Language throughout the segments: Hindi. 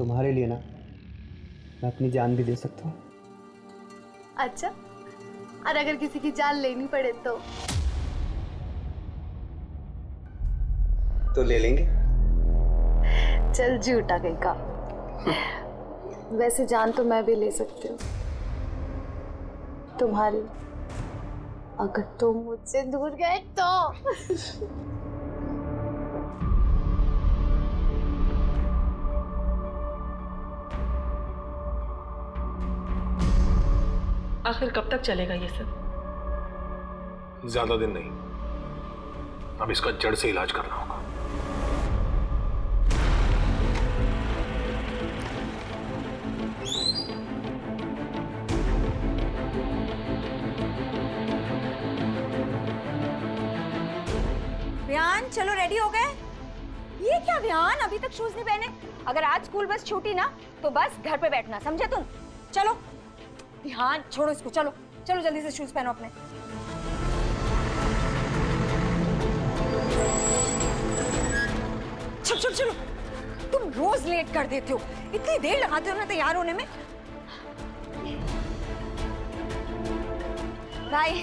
तुम्हारे लिए ना मैं अपनी जान भी दे सकता हूँ। अच्छा, और अगर किसी की जान लेनी पड़े तो ले लेंगे। चल झूठा कहीं का। वैसे जान तो मैं भी ले सकती हूँ तुम्हारी, अगर तुम मुझसे दूर गए तो। आखिर कब तक चलेगा ये सब? ज्यादा दिन नहीं, अब इसका जड़ से इलाज करना होगा। विहान चलो रेडी हो गए? ये क्या विहान, अभी तक शूज नहीं पहने? अगर आज स्कूल बस छूटी ना तो बस घर पे बैठना, समझे तुम? चलो विहान छोड़ो इसको, चलो चलो जल्दी से शूज पहनो अपने। चलो चलो चलो, तुम रोज लेट कर देते हो, इतनी देर लगाते हो ना तैयार होने में। बाय।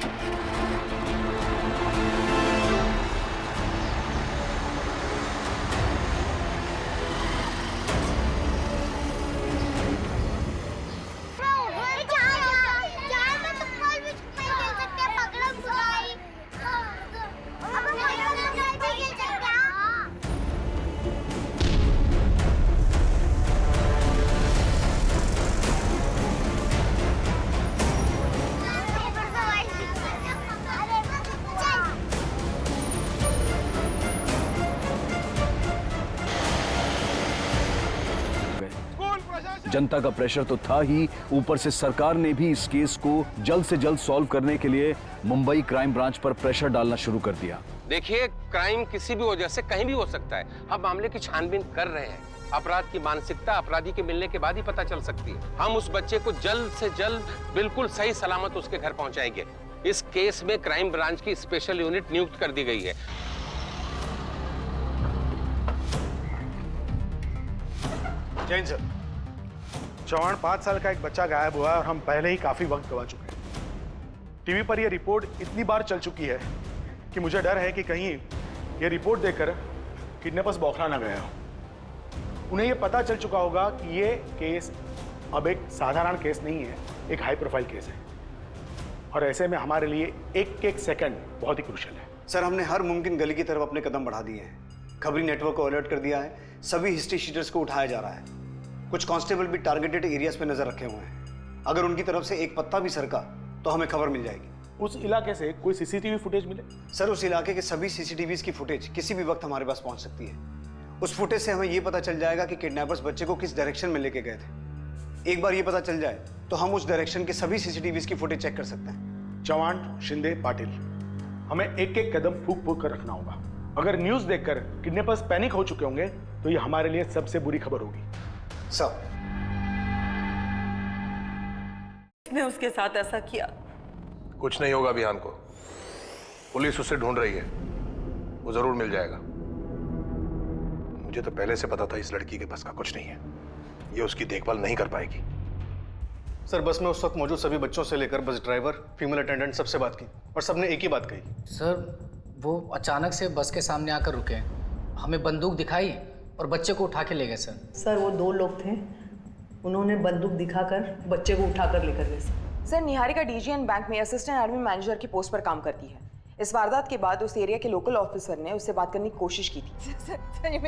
जनता का प्रेशर तो था ही, ऊपर से सरकार ने भी इस केस को जल्द से जल्द सॉल्व करने के लिए मुंबई क्राइम ब्रांच पर प्रेशर डालना शुरू कर दिया। देखिए, क्राइम किसी भी वजह से कहीं भी हो सकता है। हम मामले की छानबीन कर रहे हैं। अपराध की मानसिकता अपराधी के मिलने के बाद ही पता चल सकती है। हम उस बच्चे को जल्द से जल्द बिल्कुल सही सलामत उसके घर पहुंचाएंगे। इस केस में क्राइम ब्रांच की स्पेशल यूनिट नियुक्त कर दी गई है। जैन सर, चौहान 5 साल का एक बच्चा गायब हुआ है और हम पहले ही काफी वक्त गवा चुके हैं। टीवी पर यह रिपोर्ट इतनी बार चल चुकी है कि मुझे डर है कि कहीं यह रिपोर्ट देखकर किडनैपर्स बौखला ना गया हो। उन्हें यह पता चल चुका होगा कि यह केस अब एक साधारण केस नहीं है, एक हाई प्रोफाइल केस है और ऐसे में हमारे लिए एक सेकंड बहुत ही क्रूशियल है। सर, हमने हर मुमकिन गली की तरफ अपने कदम बढ़ा दिए हैं। खबरी नेटवर्क को अलर्ट कर दिया है। सभी हिस्ट्री शीटर्स को उठाया जा रहा है। कुछ कांस्टेबल भी टारगेटेड एरियाज पे नजर रखे हुए हैं। अगर उनकी तरफ से एक पत्ता भी सरका तो हमें खबर मिल जाएगी। उस इलाके से कोई सीसीटीवी फुटेज मिले? सर, उस इलाके के सभी सीसीटीवीज की फुटेज किसी भी वक्त हमारे पास पहुंच सकती है। उस फुटेज से हमें यह पता चल जाएगा कि किडनैपर्स बच्चे को किस डायरेक्शन में लेके गए थे। एक बार ये पता चल जाए तो हम उस डायरेक्शन के सभी सीसीटीवीज की फुटेज चेक कर सकते हैं। चौहान, शिंदे, पाटिल, हमें एक एक कदम फूक फूक कर रखना होगा। अगर न्यूज देखकर किडनैपर्स पैनिक हो चुके होंगे तो ये हमारे लिए सबसे बुरी खबर होगी। सर, ने उसके साथ ऐसा किया। कुछ नहीं होगा विहान को, पुलिस उसे ढूंढ रही है, वो जरूर मिल जाएगा। मुझे तो पहले से पता था इस लड़की के बस का कुछ नहीं है, ये उसकी देखभाल नहीं कर पाएगी। सर, बस में उस वक्त मौजूद सभी बच्चों से लेकर बस ड्राइवर, फीमेल अटेंडेंट सबसे बात की और सबने एक ही बात कही। सर, वो अचानक से बस के सामने आकर रुके, हमें बंदूक दिखाई और बच्चे को उठा के ले गए। सर, वो 2 लोग थे, उन्होंने बंदूक दिखाकर बच्चे को उठाकर लेकर गए। सर, निहारिका डीजीएन बैंक में असिस्टेंट आर्मी मैनेजर की पोस्ट पर काम करती है। इस वारदात के बाद उस एरिया के लोकल ऑफिसर ने उससे बात करने की कोशिश की थी। सर,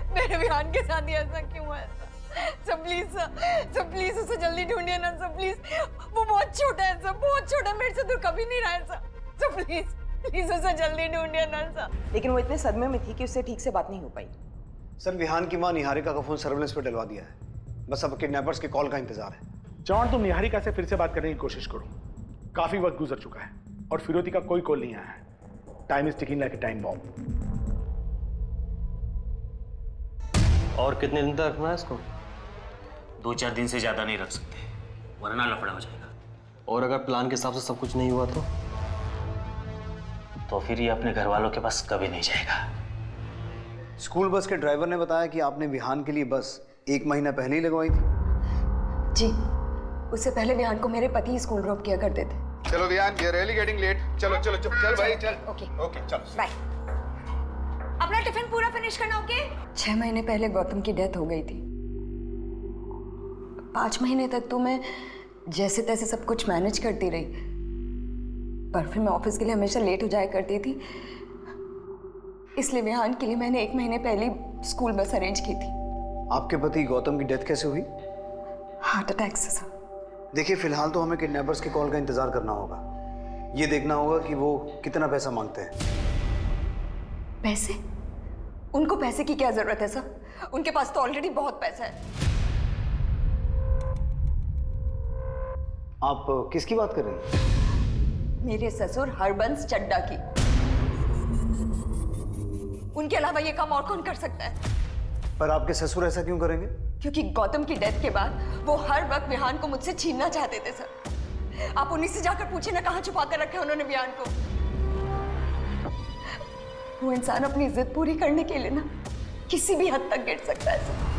मेरे विहान के साथ ही ऐसा क्यों हुआ? सर प्लीज उसे जल्दी ढूंढिए ना सर, प्लीज। वो बहुत छोटा है सर, बहुत छोटा, मेरे से दूर कभी नहीं रहा है सर। प्लीज उसे जल्दी ढूंढिए ना सर। लेकिन वो इतने सदमे में थी कि उससे ठीक से बात नहीं हो पाई। सर, विहान की मां निहारिका का फोन सर्विलेंस पर डलवा दिया है। बस अब किडनैपर्स के कॉल का इंतजार है। चौहान, तुम निहारिका से फिर से बात करने की कोशिश करो। काफी वक्त गुजर चुका है और फिरोती का कोई कॉल नहीं आया है। Time is ticking like a time bomb. और कितने दिन तक रखना है इसको? 2-4 दिन से ज्यादा नहीं रख सकते, वरना लफड़ा हो जाएगा। और अगर प्लान के हिसाब से सब कुछ नहीं हुआ तो फिर ये अपने घर वालों के पास कभी नहीं जाएगा। स्कूल बस के ड्राइवर ने बताया कि आपने विहान के लिए बस 1 महीना पहले ही लगवाई थी। जी, उससे पहले विहान को मेरे पति स्कूल ड्रॉप किया करते थे। चलो विहान, ये रियली गेटिंग लेट। चलो चलो चल, चल भाई चल। ओके ओके चलो बाय। अपना टिफिन पूरा फिनिश करना। ओके। 6 महीने पहले गौतम की डेथ हो गई थी। 5 महीने तक तो मैं जैसे तैसे सब कुछ मैनेज करती रही, पर फिर मैं ऑफिस के लिए हमेशा लेट हो जाया करती थी। इसलिए विहान के लिए मैंने 1 महीने पहले स्कूल बस अरेंज की थी। आपके पति गौतम की डेथ कैसे हुई? हार्ट अटैक से सर। देखिए, फिलहाल तो हमें किडनैपर्स की कॉल का इंतजार करना होगा। ये देखना होगा कि वो कितना पैसा मांगते हैं। पैसे? उनको पैसे की क्या जरूरत है सर? उनके पास तो ऑलरेडी बहुत पैसा है। आप किसकी बात कर रही हैं? मेरे ससुर हरबंस चड्डा की। उनके अलावा ये काम और कौन कर सकता है? पर आपके ससुर ऐसा क्यों करेंगे? क्योंकि गौतम की डेथ के बाद वो हर वक्त विहान को मुझसे छीनना चाहते थे सर। आप उन्हीं से जाकर पूछे ना कहाँ छुपा कर रखा उन्होंने विहान को। वो इंसान अपनी जिद पूरी करने के लिए ना किसी भी हद तक गिर सकता है सर।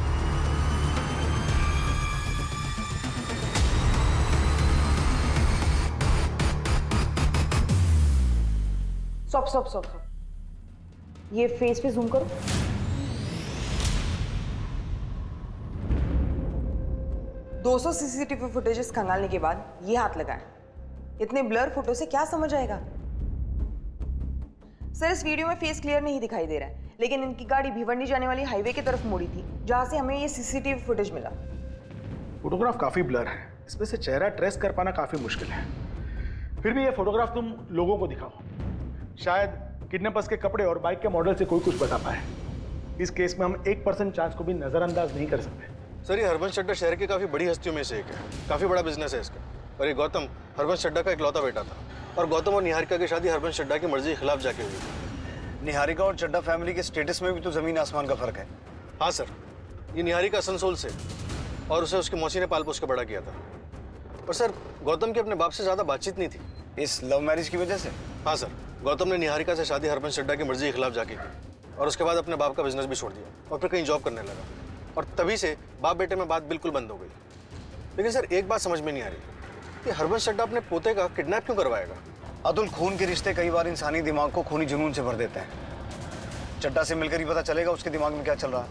स्टॉप। ये फेस पे जूम करो। दो 200 सीसीटीवी फुटेजेस खंगालने के बाद ये हाथ लगाए। इतने ब्लर फोटो से क्या समझ आएगा? सर, इस वीडियो में फेस क्लियर नहीं दिखाई दे रहा है, लेकिन इनकी गाड़ी भिवंडी जाने वाली हाईवे की तरफ मुड़ी थी, जहां से हमें ये सीसीटीवी फुटेज मिला। फोटोग्राफ काफी ब्लर है, इसमें से चेहरा ट्रेस कर पाना काफी मुश्किल है। फिर भी ये फोटोग्राफ तुम लोगों को दिखाओ, शायद किडनैपर्स के कपड़े और बाइक के मॉडल से कोई कुछ बता पाए। इस केस में हम 1% चांस को भी नजरअंदाज नहीं कर सकते। सर, ये हरबंस चड्डा शहर की काफी बड़ी हस्तियों में से एक है, काफी बड़ा बिजनेस है इसका। और ये गौतम हरबंस चड्डा का इकलौता बेटा था, और गौतम और निहारिका की शादी हरबंस चड्डा की मर्जी के खिलाफ जाके हुई थी। निहारिका और चड्डा फैमिली के स्टेटस में भी तो जमीन आसमान का फर्क है। हाँ सर, ये निहारिका असनसोल से, और उसे उसकी मौसी ने पाल पोस के बड़ा किया था। पर सर, गौतम की अपने बाप से ज्यादा बातचीत नहीं थी। इस लव मैरिज की वजह से? हाँ सर, गौतम ने निहारिका से शादी हरबंस चड्डा की मर्जी के खिलाफ जाके की, और उसके बाद अपने बाप का बिजनेस भी छोड़ दिया और फिर कहीं जॉब करने लगा, और तभी से बाप बेटे में बात बिल्कुल बंद हो गई। लेकिन सर, एक बात समझ में नहीं आ रही कि हरबंस चड्डा अपने पोते का किडनैप क्यों करवाएगा? अतुल, खून के रिश्ते कई बार इंसानी दिमाग को खूनी जुनून से भर देते हैं। चड्डा से मिलकर ही पता चलेगा उसके दिमाग में क्या चल रहा है।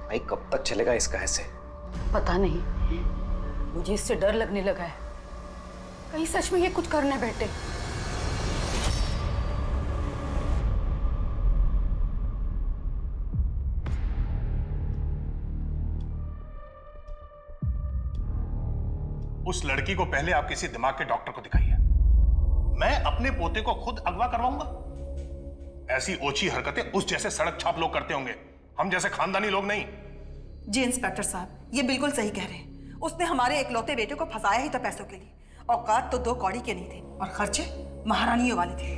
भाई, कब तक चलेगा इसका ऐसे? पता नहीं, मुझे इससे डर लगने लगा है, कहीं सच में ये कुछ करने बैठे। उस लड़की को पहले आप किसी दिमाग के डॉक्टर को दिखाइए। मैं अपने पोते को खुद अगवा करवाऊंगा? ऐसी ओछी हरकतें उस जैसे सड़क छाप लोग करते होंगे, हम जैसे खानदानी लोग नहीं। जी इंस्पेक्टर साहब, ये बिल्कुल सही कह रहे हैं। उसने हमारे इकलौते बेटे को फंसाया ही था पैसों के लिए। औकात तो 2 कौड़ी के नहीं थे, और खर्चे महारानियों वाले थे।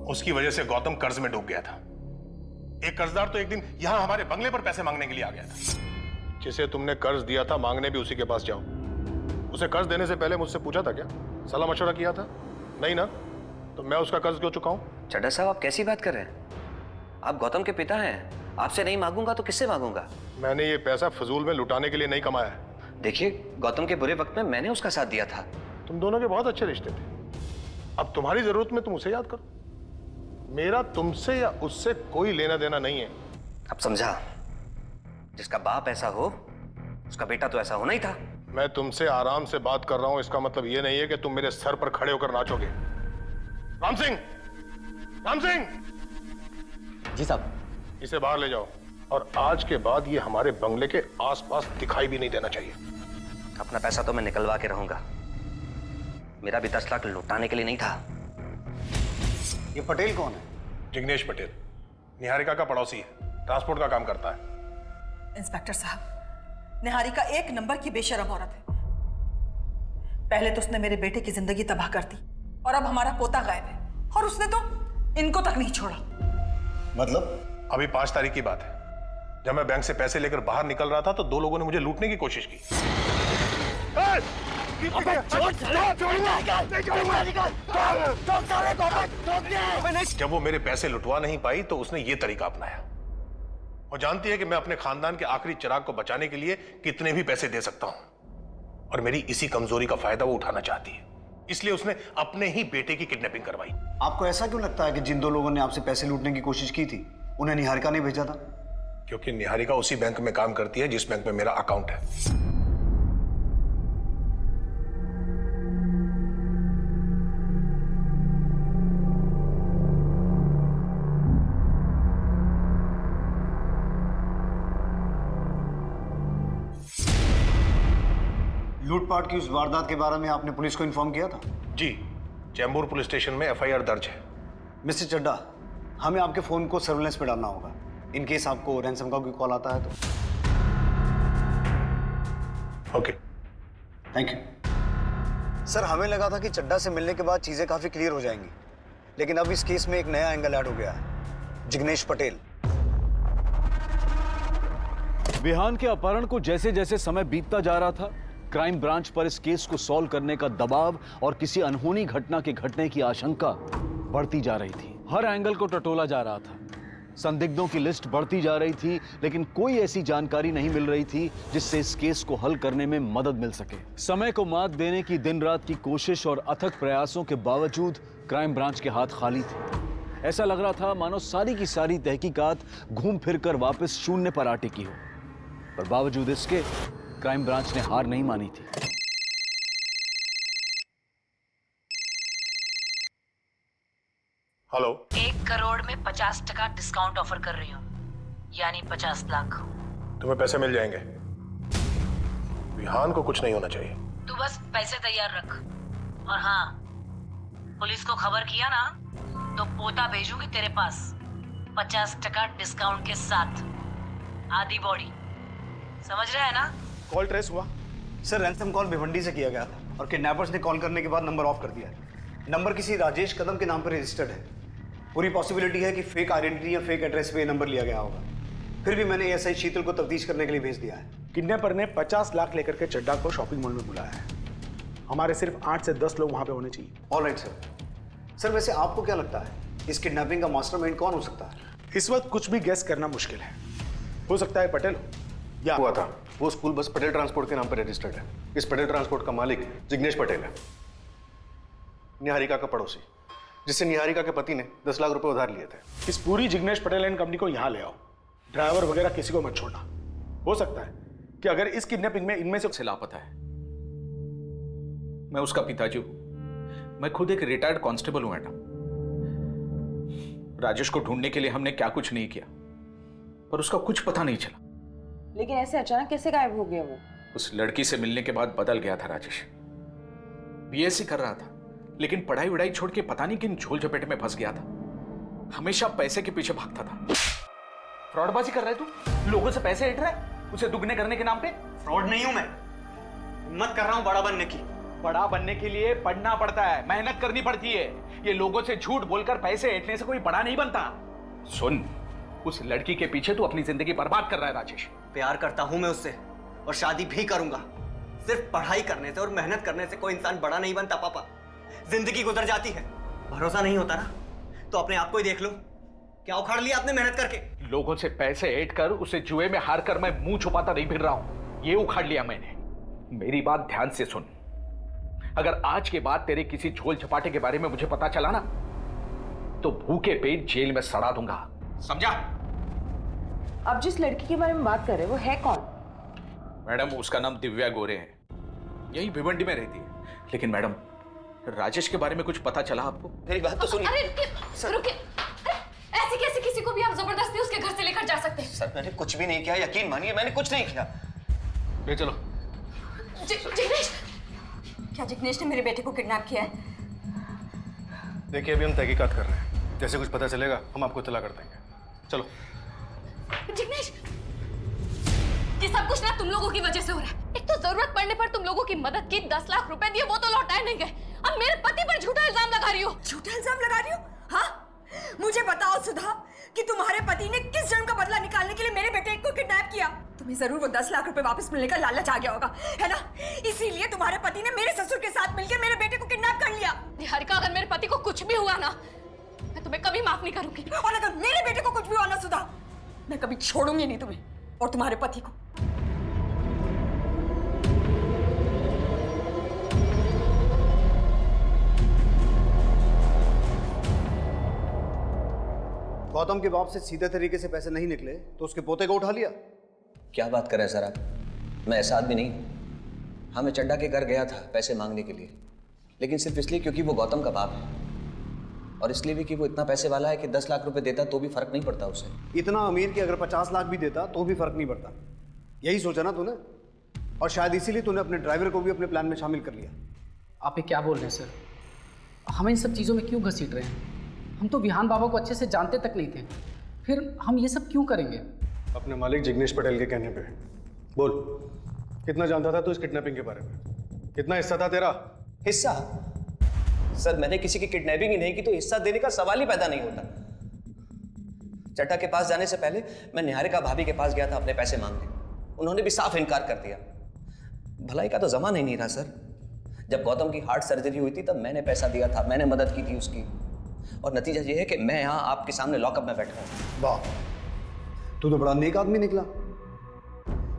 उसकी वजह से गौतम कर्ज में डूब गया था। एक कर्जदार तो एक दिन यहां हमारे बंगले पर पैसे मांगने के लिए आ गया था। जिसे तुमने कर्ज दिया था, मांगने भी उसी के पास जाओ। उसे कर्ज देने से पहले मुझसे पूछा था क्या? सलाह मशवरा किया था? नहीं ना? तो मैं उसका कर्ज क्यों चुकाऊं? चड्डा साहब, आप कैसी बात कर रहे हैं? आप गौतम के पिता हैं, आपसे नहीं मांगूंगा तो किससे मांगूंगा? मैंने ये पैसा फजूल में लुटाने के लिए नहीं कमाया है। देखिए, गौतम के बुरे वक्त में मैंने उसका साथ दिया था। तुम दोनों के बहुत अच्छे रिश्ते थे। अब तुम्हारी जरूरत में तुम उसे याद करो। मेरा तुमसे या उससे कोई लेना देना नहीं है। अब समझा, जिसका बाप ऐसा हो उसका बेटा तो ऐसा होना ही था। मैं तुमसे आराम से बात कर रहा हूं, इसका मतलब ये नहीं है कि तुम मेरे सर पर खड़े होकर नाचोगे। राम सिंह! राम सिंह! जी साहब। इसे बाहर ले जाओ, और आज के बाद ये हमारे बंगले के आसपास दिखाई भी नहीं देना चाहिए। अपना पैसा तो मैं निकलवा के रहूंगा, मेरा भी 10 लाख लुटाने के लिए नहीं था। ये पटेल कौन है? जिग्नेश पटेल, निहारिका का पड़ोसी है, ट्रांसपोर्ट का काम करता है। इंस्पेक्टर साहब, निहारिका 1 नंबर की बेशरम औरत है। पहले तो उसने मेरे बेटे की जिंदगी तबाह कर दी, और अब हमारा पोता गायब है, और उसने तो इनको तक नहीं छोड़ा। मतलब? अभी 5 तारीख की बात है, जब मैं बैंक से पैसे लेकर बाहर निकल रहा था तो 2 लोगों ने मुझे लूटने की कोशिश की। जब वो मेरे पैसे लुटवा नहीं पाई तो उसने ये तरीका अपनाया। और जानती है कि मैं अपने खानदान के आखिरी चिराग को बचाने के लिए कितने भी पैसे दे सकता हूं, और मेरी इसी कमजोरी का फायदा वो उठाना चाहती है। इसलिए उसने अपने ही बेटे की किडनैपिंग करवाई। आपको ऐसा क्यों लगता है कि जिन दो लोगों ने आपसे पैसे लूटने की कोशिश की थी उन्हें निहारिका ने भेजा था? क्योंकि निहारिका उसी बैंक में काम करती है जिस बैंक में मेरा अकाउंट है। लूटपाट की उस वारदात के बारे में आपने पुलिस को इन्फॉर्म किया था? जी, चैम्बूर पुलिस स्टेशन में एफआईआर दर्ज है। मिस्टर चड्डा, हमें आपके फोन को सर्विलेंस पे डालना होगा, इन केस आपको रैंसम का कोई कॉल आता है तो। Okay, thank you. सर, हमें लगा था कि चड्डा से मिलने के बाद चीजें काफी क्लियर हो जाएंगी, लेकिन अब इस केस में एक नया एंगल ऐड हो गया है। जिग्नेश पटेल। विहान के अपहरण को जैसे जैसे समय बीतता जा रहा था, क्राइम ब्रांच पर इस केस को सॉल्व करने का दबाव और किसी अनहोनी घटना के घटने की आशंका बढ़ती जा रही थी। हर एंगल को टटोला जा रहा था, संदिग्धों की लिस्ट बढ़ती जा रही थी, लेकिन कोई ऐसी जानकारी नहीं मिल रही थी जिससे इस केस को हल करने में मदद मिल सके। समय को मात देने की दिन रात की कोशिश और अथक प्रयासों के बावजूद क्राइम ब्रांच के हाथ खाली थे। ऐसा लग रहा था मानो सारी की सारी तहकीकात घूम फिर कर वापस शून्य पर आ टिकी हो, पर बावजूद इसके क्राइम ब्रांच ने हार नहीं मानी थी। हेलो। 1 करोड़ में 50% डिस्काउंट ऑफर कर रही हूँ, यानी 50 लाख। तुम्हें पैसे मिल जाएंगे। विहान को कुछ नहीं होना चाहिए। तू बस पैसे तैयार रख, और हाँ, पुलिस को खबर किया ना तो पोता भेजूंगी तेरे पास 50% डिस्काउंट के साथ, आधी बॉडी। समझ रहा है ना? कॉल ट्रेस हुआ? सर, रैंसम कॉल भिवंडी से किया गया था और किडनैपर्स ने कॉल करने के बाद नंबर ऑफ कर दिया है। नंबर किसी राजेश कदम के नाम पर रजिस्टर्ड है। पूरी पॉसिबिलिटी है कि फेक आइडेंटिटी या फेक एड्रेस पे नंबर लिया गया होगा। फिर भी मैंने एसआई शीतल को तफ्तीश करने के लिए भेज दिया है। किडनैपर ने 50 लाख लेकर के चड्डा को शॉपिंग मॉल में बुलाया है। हमारे सिर्फ 8 से 10 लोग वहां पे होने चाहिए। Alright sir. सर, वैसे आपको क्या लगता है इस किडनैपिंग का मास्टरमाइंड कौन हो सकता है? इस वक्त कुछ भी गेस करना मुश्किल है। हो सकता है पटेल या हुआ था। वो स्कूल बस पटेल ट्रांसपोर्ट के नाम पर रजिस्टर्ड है। इस पटेल ट्रांसपोर्ट का मालिक जिग्नेश पटेल है, निहारिका का पड़ोसी, जिससे निहारिका के पति ने 10 लाख रुपए उधार लिए थे। इस पूरी जिग्नेश पटेल एंड कंपनी को यहाँ ले आओ। ड्राइवर वगैरह किसी को मत छोड़ना। हो सकता है कि अगर इस किडनैपिंग में इनमें से लापता है। मैं उसका पिताजी हूं। मैं खुद एक रिटायर्ड कांस्टेबल हूं मैडम। राजेश को ढूंढने के लिए हमने क्या कुछ नहीं किया, पर उसका कुछ पता नहीं चला। लेकिन ऐसे अचानक कैसे गायब हो गया वो? उस लड़की से मिलने के बाद बदल गया था राजेश। बीएससी कर रहा था, लेकिन पढ़ाई वढ़ाई छोड़ के पता नहीं किन झोल झपेटे में फंस गया था। हमेशा पैसे के पीछे भागता था। फ्रॉडबाजी कर रहा है तू? लोगों से पैसे ऐंठ रहा है उसे दुगने करने के नाम पे? फ्रॉड नहीं हूं मैं, हिम्मत कर रहा हूं बड़ा बनने की। बड़ा बनने के लिए पढ़ना पड़ता है, मेहनत करनी पड़ती है। ये लोगों से झूठ बोलकर पैसे ऐंठने से कोई बड़ा नहीं बनता। सुन, उस लड़की के पीछे तू अपनी जिंदगी बर्बाद कर रहा है राजेश। प्यार करता हूं मैं उससे और शादी भी करूंगा। सिर्फ पढ़ाई करने से और मेहनत करने से कोई इंसान बड़ा नहीं बनता पापा। जिंदगी गुजर जाती है। भरोसा नहीं होता ना तो अपने आप को ही देख लो। क्या उखाड़ लिया आपने मेहनत करके? लोगों से पैसे ऐंठ कर उसे जुए में हार कर मैं मुंह छुपाता नहीं फिर रहा हूं। ये उखाड़ लिया मैंने। मेरी बात ध्यान से सुन, अगर आज के बाद तेरे किसी झोल झपाटे के बारे में मुझे पता चला ना तो भूखे पेट जेल में सड़ा दूंगा, समझा? अब जिस लड़की के बारे में बात कर रहे हैं वो है कौन? मैडम, उसका नाम दिव्या गोरे है, यही भिवंडी में रहती है। लेकिन मैडम, राजेश के बारे में कुछ पता चला आपको? मेरी बात तो सुनिए। अरे रुकिए, ऐसे कैसे किसी को भी आप जबरदस्ती उसके घर से लेकर जा सकते हैं? सर, मैंने कुछ भी नहीं किया, यकीन मानिए मैंने कुछ नहीं किया। ले चलो। जिग्नेश, क्या जिग्नेश ने मेरे बेटे को किडनैप किया है? देखिए, अभी हम तहकीकात कर रहे हैं, जैसे कुछ पता चलेगा हम आपको इत्तला कर देंगे। चलो। जिग्नेश, ये सब कुछ ना तुम लोगों की वजह से हो रहा है। एक तो जरूरत पड़ने पर तुम लोगों की मदद की, 10 लाख रुपए दिए, वो तो लौटाए नहीं गए। अब मेरे पति पर झूठा इल्जाम लगा रही हो। झूठा इल्जाम लगा रही हो? हाँ, मुझे बताओ सुधा, कि तुम्हारे पति ने किस जन्म का बदला निकालने के लिए मेरे बेटे को किडनैप किया। तुम्हें जरूर वो 10 लाख रुपए वापस मिलने का लालच आ गया होगा, है ना? इसीलिए तुम्हारे पति ने मेरे ससुर के साथ मिलकर मेरे बेटे को किडनैप कर लिया। निहारिका, अगर मेरे पति को कुछ भी हुआ ना, मैं तुम्हें कभी माफ नहीं करूंगी। और अगर मेरे बेटे को कुछ भी हुआ ना सुधा, मैं कभी छोड़ूंगी नहीं तुम्हें और तुम्हारे पति को। गौतम के बाप से सीधे तरीके से पैसे नहीं निकले तो उसके पोते को उठा लिया। क्या बात कर रहे हैं सर आप? मैं ऐसा आदमी नहीं हूं। हाँ, मैं चड्डा के घर गया था पैसे मांगने के लिए, लेकिन सिर्फ इसलिए क्योंकि वो गौतम का बाप है, और इसलिए भी कि वो इतना पैसे वाला है कि 10 लाख रुपए देता तो भी फर्क नहीं पड़ता उसे। इतना अमीर कि अगर 50 लाख भी देता तो भी फर्क नहीं पड़ता। यही सोचा ना तूने, और शायद इसीलिए तूने अपने ड्राइवर को भी अपने प्लान में शामिल कर लिया। आप ये क्या बोल रहे हैं सर? हम इन सब चीज़ों में क्यों घसीट रहे हैं? हम तो विहान बाबा को अच्छे से जानते तक नहीं थे, फिर हम ये सब क्यों करेंगे? अपने मालिक जिग्नेश पटेल के कहने पे। बोल, कितना जानता था तू इस किडनैपिंग के बारे में? कितना हिस्सा था तेरा? हिस्सा? सर, मैंने किसी की किडनैपिंग ही नहीं की तो हिस्सा देने का सवाल ही पैदा नहीं होता। चड्डा के पास जाने से पहले मैं निहारिका भाभी के पास गया था अपने पैसे मांगने। उन्होंने भी साफ इनकार कर दिया। भलाई का तो जमाना ही नहीं रहा सर। जब गौतम की हार्ट सर्जरी हुई थी तब मैंने पैसा दिया था, मैंने मदद की थी उसकी, और नतीजा ये है कि मैं यहाँ आपके सामने लॉकअप में बैठा हूँ। वाह, तू तो बड़ा नेक आदमी निकला।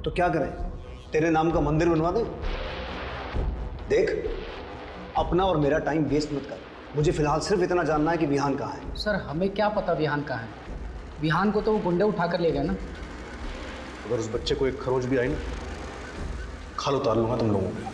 तो क्या करें, तेरे नाम का मंदिर बनवा दे? देख, अपना और मेरा टाइम वेस्ट मत कर। मुझे फिलहाल सिर्फ इतना जानना है कि विहान कहाँ है। सर, हमें क्या पता विहान कहाँ है? विहान को तो वो गुंडे उठा कर ले गए ना। अगर उस बच्चे को एक खरोच भी आई ना, खाल उतार लूंगा तुम लोगों को।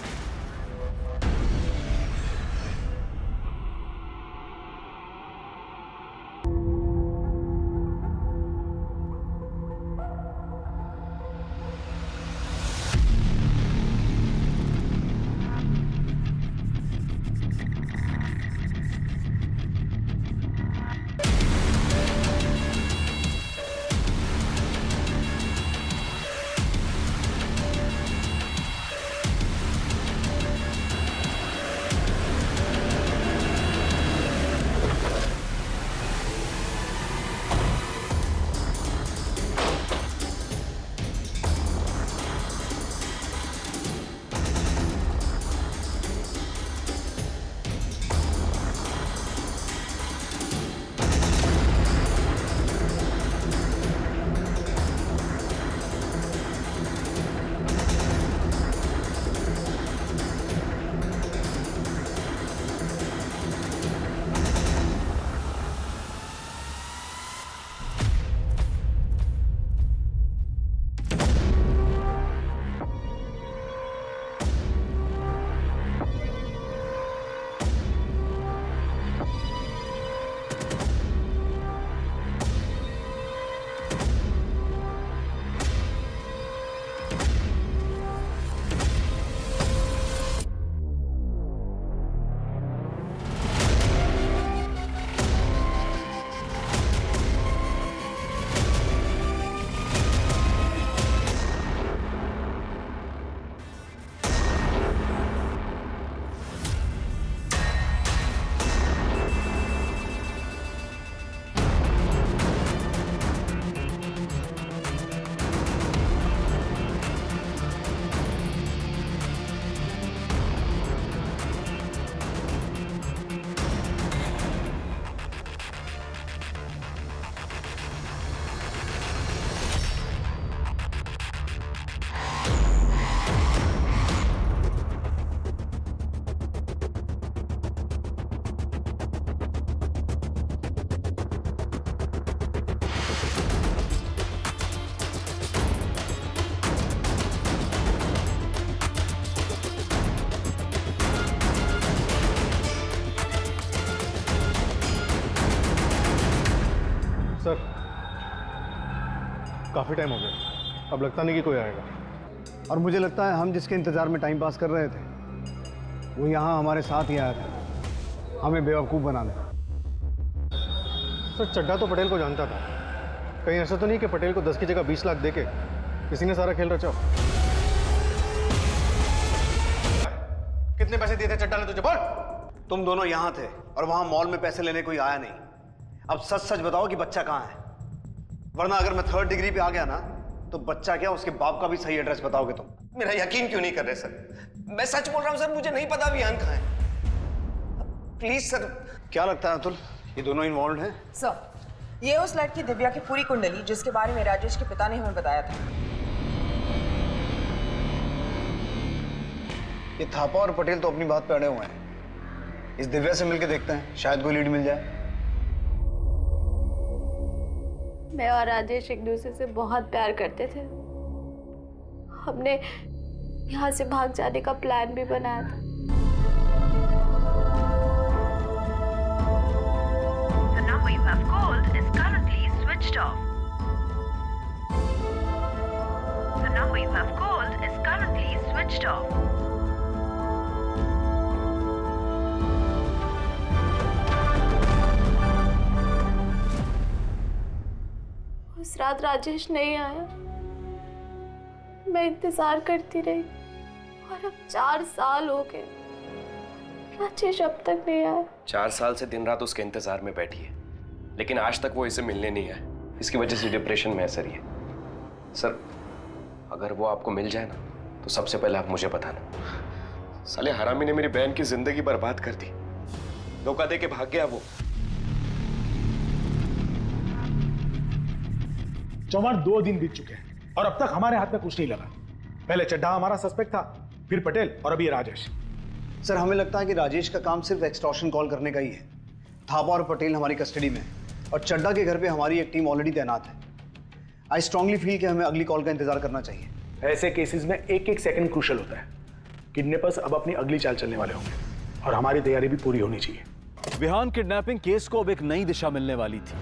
सर, काफ़ी टाइम हो गया, अब लगता नहीं कि कोई आएगा। और मुझे लगता है हम जिसके इंतजार में टाइम पास कर रहे थे वो यहाँ हमारे साथ ही आया था, हमें बेवकूफ़ बनाने। सर, चड्डा तो पटेल को जानता था। कहीं ऐसा तो नहीं कि पटेल को 10 की जगह 20 लाख देके किसी ने सारा खेल रचा? कितने पैसे दिए थे चड्डा ने तुझे, बोल? तुम दोनों यहाँ थे और वहां मॉल में पैसे लेने कोई आया नहीं। अब सच सच बताओ कि बच्चा कहाँ है? वरना अगर मैं 3rd डिग्री पे आ गया ना तो बच्चा क्या उसके बाप का भी सही एड्रेस बताओगे तुम। मेरा यकीन क्यों नहीं कर रहे सर? मैं सच बोल रहा हूं सर, मुझे नहीं पता विहान कहाँ है। Please sir. क्या लगता है अतुल, ये दोनों इन्वॉल्व हैं? सर, ये उस लड़की दिव्या की पूरी कुंडली जिसके बारे में राजेश के पिता ने हमें बताया था। ये थापा और पटेल तो अपनी बात पे अड़े हुए हैं। इस दिव्या से मिलके देखते हैं, शायद कोई लीड मिल जाए। मैं और राजेश एक दूसरे से बहुत प्यार करते थे। हमने यहाँ से भाग जाने का प्लान भी बनाया था। The number you have called is currently switched off. The number you have called is currently switched off. उस रात राजेश नहीं आया। मैं इंतजार करती रही और अब 4 साल हो गए, राजेश अब तक नहीं आया। 4 साल से दिन रात उसके इंतजार में बैठी है, लेकिन आज तक वो इसे मिलने नहीं आया। इसकी वजह से डिप्रेशन में है सर ये। सर, अगर वो आपको मिल जाए ना तो सबसे पहले आप मुझे बताना। साले हरामी ने मेरी बहन की जिंदगी बर्बाद कर दी, धोखा दे के भाग गया वो। चौहान 2 दिन बीत चुके हैं और अब तक हमारे हाथ में कुछ नहीं लगा। पहले चड्ढा हमारा सस्पेक्ट था, फिर पटेल और अभी राजेश। सर, हमें लगता है कि राजेश का काम सिर्फ एक्सटॉर्शन कॉल करने का ही है। थापा और पटेल हमारी कस्टडी में और चड्ढा के घर पे हमारी एक टीम ऑलरेडी तैनात है। आई स्ट्रांगली फील कि हमें अगली कॉल का इंतजार करना चाहिए। ऐसे केसेस में एक सेकंड क्रूशल होता है। किडनैपर्स अब अपनी अगली चाल चलने वाले होंगे और हमारी तैयारी भी पूरी होनी चाहिए। विहान किडनैपिंग केस को अब एक नई दिशा मिलने वाली थी।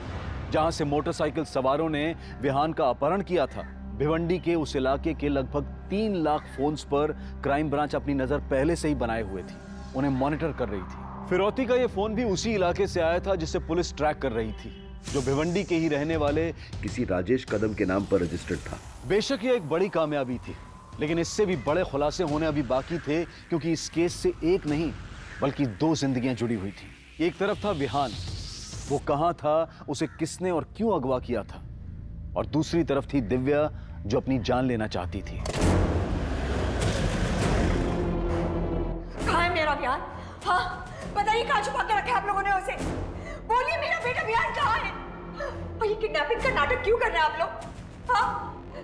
जहां से मोटरसाइकिल सवारों ने विहान का अपहरण किया था, भिवंडी के उस इलाके के लगभग 3 लाख फोन्स पर क्राइम ब्रांच अपनी नजर पहले से ही बनाए हुए थी, उन्हें मॉनिटर कर रही थी। फिरौती का यह फोन भी उसी इलाके से आया था जिसे पुलिस ट्रैक कर रही थी, जो भिवंडी के ही रहने वाले किसी राजेश कदम के नाम पर रजिस्टर्ड था। बेशक यह एक बड़ी कामयाबी थी, लेकिन इससे भी बड़े खुलासे होने अभी बाकी थे, क्योंकि इस केस से एक नहीं बल्कि 2 जिंदगियां जुड़ी हुई थी। एक तरफ था विहान, वो कहां था, उसे किसने और क्यों अगवा किया था, और दूसरी तरफ थी दिव्या, जो अपनी जान लेना चाहती थी। कहाँ है मेरा विहान? हाँ, बताइए कहाँ छुपा के रखा है आप लोगों ने उसे? बोलिए मेरा बेटा विहान कहाँ है? और ये किडनैपिंग का नाटक क्यों कर रहे हैं आप लोग? हाँ,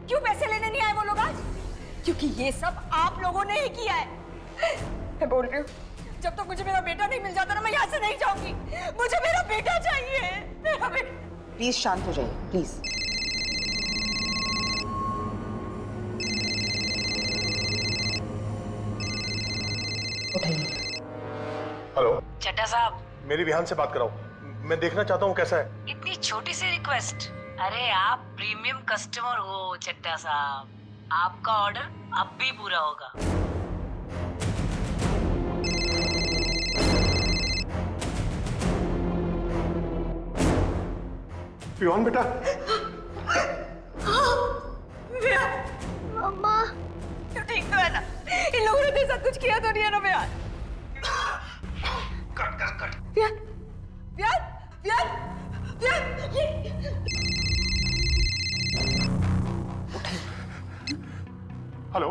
क्यों पैसे लेने नहीं आए वो लोग आज? क्योंकि ये सब आप लोगों ने ही किया है। मैं बोल रही हूँ, जब तक मुझे मेरा बेटा नहीं मिल जाता ना, मैं यहाँ से नहीं जाऊंगी। मुझे मेरा बेटा चाहिए, मेरा बेटा। प्लीज शांत हो जाइए, प्लीज। हेलो चड्ढा साहब, मेरी विहान से बात कराओ, मैं देखना चाहता हूँ कैसा है। इतनी छोटी सी रिक्वेस्ट। अरे आप प्रीमियम कस्टमर हो चड्ढा साहब, आपका ऑर्डर अब भी पूरा होगा। विहान बेटा। मम्मा, तू ठीक तो है ना? इन लोगों ने तेरे साथ कुछ किया तो नहीं है ना विहान? कट। विहान, हेलो,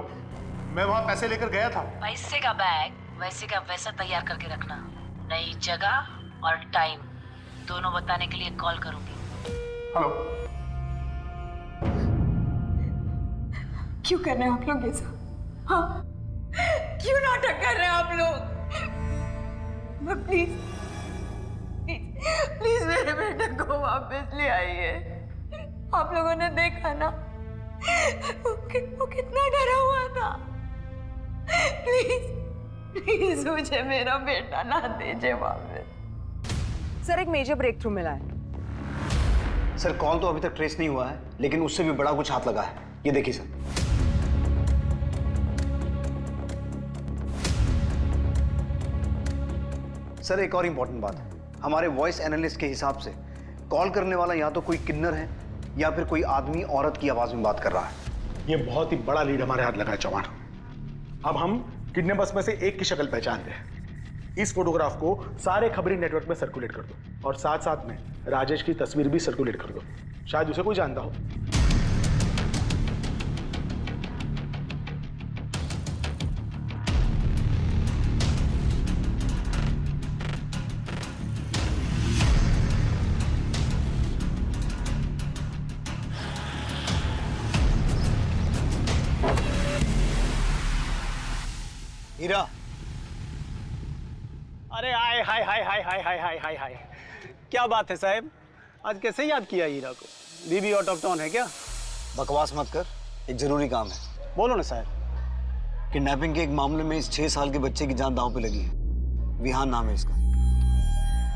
मैं वहां पैसे लेकर गया था। पैसे का बैग वैसे का वैसा तैयार करके रखना। नई जगह और टाइम दोनों बताने के लिए कॉल करूंगी। हेलो। क्यों कर रहे हैं आप लोग ये सब? हाँ, क्यों नाटक कर रहे हैं आप लोग? प्लीज मेरे बेटे को वापस ले आइए। आप लोगों ने देखा ना, वो कितना डरा हुआ था। प्लीज मुझे मेरा बेटा ना दीजिए वापस। सर, एक मेजर ब्रेक थ्रू मिला है। सर, कॉल तो अभी तक ट्रेस नहीं हुआ है, लेकिन उससे भी बड़ा कुछ हाथ लगा है। ये देखिए सर। सर, एक और इंपॉर्टेंट बात है। हमारे वॉइस एनालिस्ट के हिसाब से कॉल करने वाला या तो कोई किन्नर है या फिर कोई आदमी औरत की आवाज में बात कर रहा है। ये बहुत ही बड़ा लीड हमारे हाथ लगा है चौहान। अब हम किडनैपर्स में से एक की शक्ल पहचानते हैं। इस फोटोग्राफ को सारे खबरी नेटवर्क में सर्कुलेट कर दो और साथ साथ में राजेश की तस्वीर भी सर्कुलेट कर दो। शायद उसे कोई जानता हो। हीरा, अरे हाय हाय हाय हाय हाय हाय हाय हाय हाय, क्या बात है साहब, आज कैसे याद किया हीरा को? बीबी आउट ऑफ टाउन है क्या? बकवास मत कर, एक जरूरी काम है। बोलो ना साहब। किडनैपिंग के एक मामले में इस 6 साल के बच्चे की जान दांव पे लगी है। विहान नाम है इसका,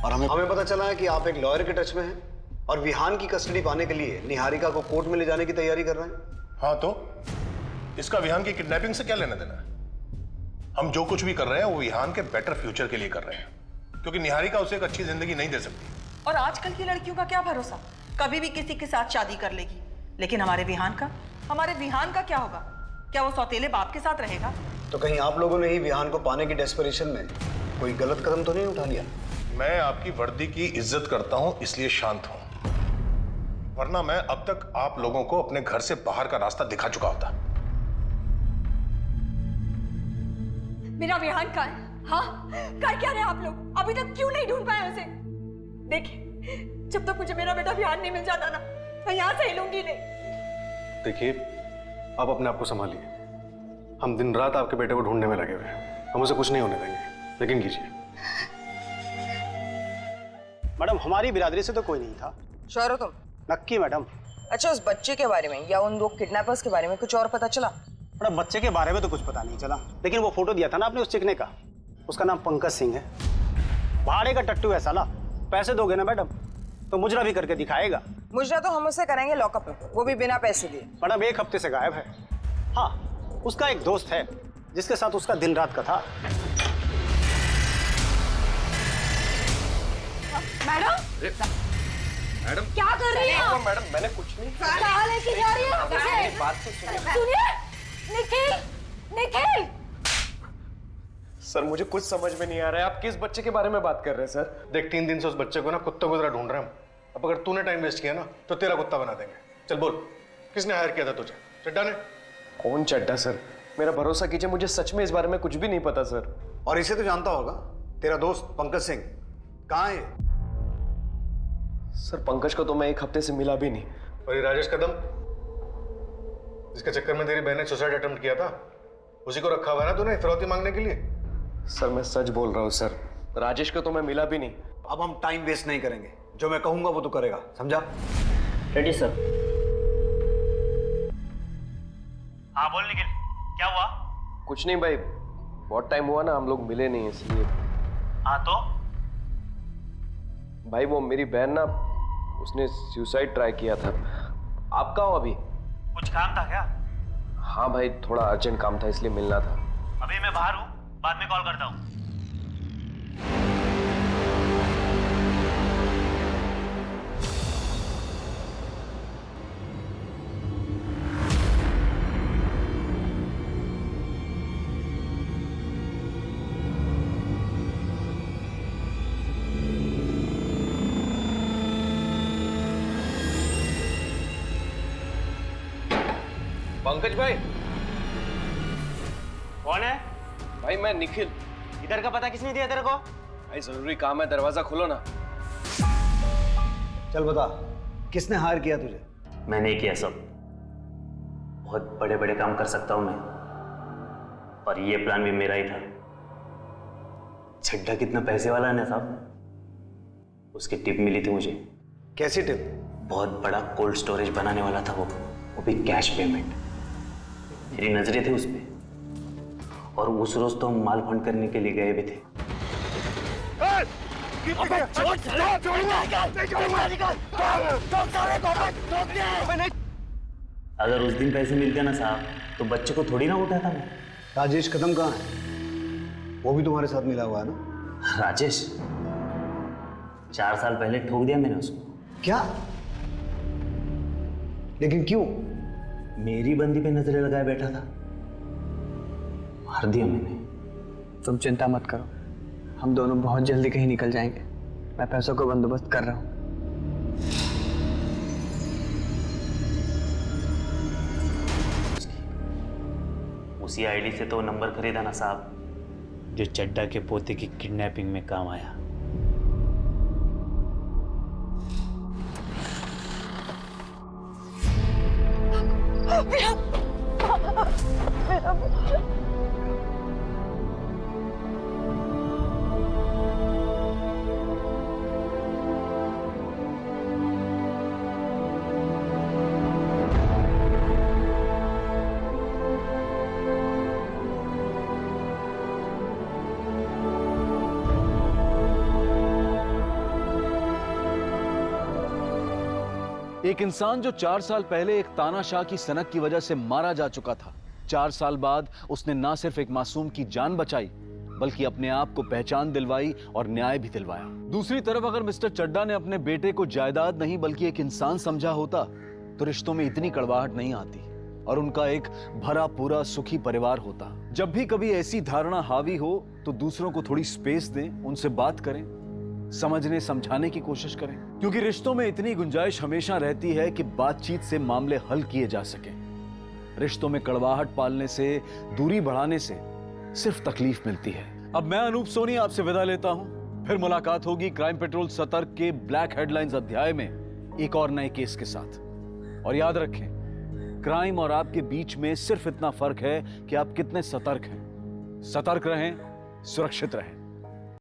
और हमें पता चला है कि आप एक लॉयर के टच में हैं और विहान की कस्टडी पाने के लिए निहारिका को कोर्ट में ले जाने की तैयारी कर रहे हैं। हाँ, तो इसका विहान की किडनैपिंग से क्या लेना देना है? हम जो कुछ भी कर रहे हैं वो विहान के बेटर फ्यूचर के लिए कर रहे हैं, क्योंकि निहारिका उसे एक अच्छी जिंदगी नहीं दे सकती। और आजकल की लड़कियों का क्या भरोसा, कभी भी किसी के साथ शादी कर लेगी। लेकिन हमारे विहान का क्या होगा? क्या वो सौतेले बाप के साथ रहेगा? तो कहीं आप लोगों ने ही विहान को पाने की डेस्परेशन में कोई गलत कदम तो नहीं उठा लिया? मैं आपकी वर्दी की इज्जत करता हूं, इसलिए शांत हूं, वरना मैं अब तक आप लोगों को अपने घर से बाहर का रास्ता दिखा चुका होता। मेरा विहान कहाँ है? हाँ, कर क्या रहे हैं आप लोग? अभी तक क्यों नहीं ढूंढ पाए उसे? देखिए, जब तक मुझे मेरा बेटा विहान नहीं मिल जाता ना, मैं यहाँ से हिलूंगी नहीं। देखिए, आप अपने आप को संभालिए। हम दिन रात आपके बेटे को ढूंढने में लगे हुए हैं, हम उसे कुछ नहीं होने देंगे। लेकिन कीजिए। मैडम, हमारी बिरादरी से तो कोई नहीं था। श्योर हो तुम? नक्की मैडम। अच्छा, उस बच्चे के बारे में या उन 2 किडनैपर्स के बारे में कुछ और पता चला? मैडम, बच्चे के बारे में तो कुछ पता नहीं चला, लेकिन वो फोटो दिया था ना आपने उस चिकने का, उसका नाम पंकज सिंह है। भाड़े का टट्टू है साला। पैसे दोगे ना मैडम तो मुजरा भी करके दिखाएगा। मुजरा तो हम उसे कराएंगे लॉकअप में, वो भी बिना पैसे दिए। मैडम, 1 हफ्ते से गायब है। हाँ, उसका एक दोस्त है जिसके साथ उसका दिन रात का था। मैडम क्या कर रही है? मैडम, मैंने कुछ नहीं। कहाँ लेके जा रही है मुझे? बात तो सुनिए, निखिल। सर, मुझे कुछ समझ में नहीं आ रहा है, आप किस बच्चे के बारे में बात कर रहे हैं सर? देख, 3 दिन से उस बच्चे को ना कुत्ता गुजरा ढूंढ रहे हैं हम। अब अगर तूने टाइम वेस्ट किया ना तो तेरा कुत्ता बना देंगे। चल बोल, किसने हायर किया था तुझे? चड्डा ने? कौन चड्डा सर? मेरा भरोसा कीजिए, मुझे सच में इस बारे में कुछ भी नहीं पता सर। और इसे तो जानता होगा, तेरा दोस्त पंकज सिंह कहाँ है? सर, पंकज को तो मैं 1 हफ्ते से मिला भी नहीं। और ये राजेश कदम, जिसके चक्कर में तेरी बहन ने सुसाइड अटेम्प्ट किया था, उसी को रखा हुआ है ना तूने फिरौती मांगने के लिए? सर, मैं सच बोल रहा हूँ सर, राजेश को तो मैं मिला भी नहीं। अब हम टाइम वेस्ट नहीं करेंगे, जो मैं कहूंगा वो तो करेगा, समझा? Ready sir. हाँ बोल निखिल, क्या हुआ? कुछ नहीं भाई, बहुत टाइम हुआ ना हम लोग मिले नहीं, इसलिए। हाँ तो? भाई वो मेरी बहन ना, उसने सुसाइड ट्राई किया था। आप कहाँ हो अभी? कुछ काम था क्या? हाँ भाई, थोड़ा अर्जेंट काम था इसलिए मिलना था। अभी मैं बाहर हूँ, बाद में कॉल करता हूँ। पंकज भाई। कौन है? भाई मैं निखिल। इधर का पता किसने दिया तेरे को? भाई जरूरी काम है, दरवाजा खोलो ना। चल बता, किसने हायर किया तुझे? मैंने किया सब। बहुत बड़े बड़े काम कर सकता हूं मैं, और ये प्लान भी मेरा ही था। छड्डा कितना पैसे वाला है ना साहब, उसकी टिप मिली थी मुझे। कैसी टिप? बहुत बड़ा कोल्ड स्टोरेज बनाने वाला था वो भी कैश पेमेंट। मेरी नजरें थी उस पे, और उस रोज तो हम माल फंड करने के लिए गए भी थे। अगर उस दिन पैसे मिलते ना साहब तो बच्चे को थोड़ी ना उठाता मैं। राजेश कदम कहाँ है? वो भी तुम्हारे साथ मिला हुआ है ना? राजेश 4 साल पहले ठोक दिया मैंने उसको। क्या? लेकिन क्यों? मेरी बंदी पे नजरें लगाए बैठा था, मार दिया मैंने। तुम चिंता मत करो, हम दोनों बहुत जल्दी कहीं निकल जाएंगे। मैं पैसों को बंदोबस्त कर रहा हूँ। उसी आईडी से तो नंबर खरीदा ना साहब, जो चड्डा के पोते की किडनैपिंग में काम आया। मेरा बच्चा। एक इंसान जो 4 साल पहले एक तानाशाह की सनक की वजह से मारा जा चुका था, 4 साल बाद उसने ना सिर्फ एक मासूम की जान बचाई बल्कि अपने आप को पहचान दिलवाई और न्याय भी दिलवाया। दूसरी तरफ अगर मिस्टर चड्डा ने अपने बेटे को जायदाद नहीं बल्कि एक इंसान समझा होता तो रिश्तों में इतनी कड़वाहट नहीं आती और उनका एक भरा पूरा सुखी परिवार होता। जब भी कभी ऐसी धारणा हावी हो तो दूसरों को थोड़ी स्पेस दें, उनसे बात करें, समझने समझाने की कोशिश करें, क्योंकि रिश्तों में इतनी गुंजाइश हमेशा रहती है कि बातचीत से मामले हल किए जा सके। रिश्तों में कड़वाहट पालने से, दूरी बढ़ाने से सिर्फ तकलीफ मिलती है। अब मैं अनूप सोनी आपसे विदा लेता हूं। फिर मुलाकात होगी क्राइम पेट्रोल सतर्क के ब्लैक हेडलाइंस अध्याय में एक और नए केस के साथ। और याद रखें, क्राइम और आपके बीच में सिर्फ इतना फर्क है कि आप कितने सतर्क हैं। सतर्क रहें, सुरक्षित रहें।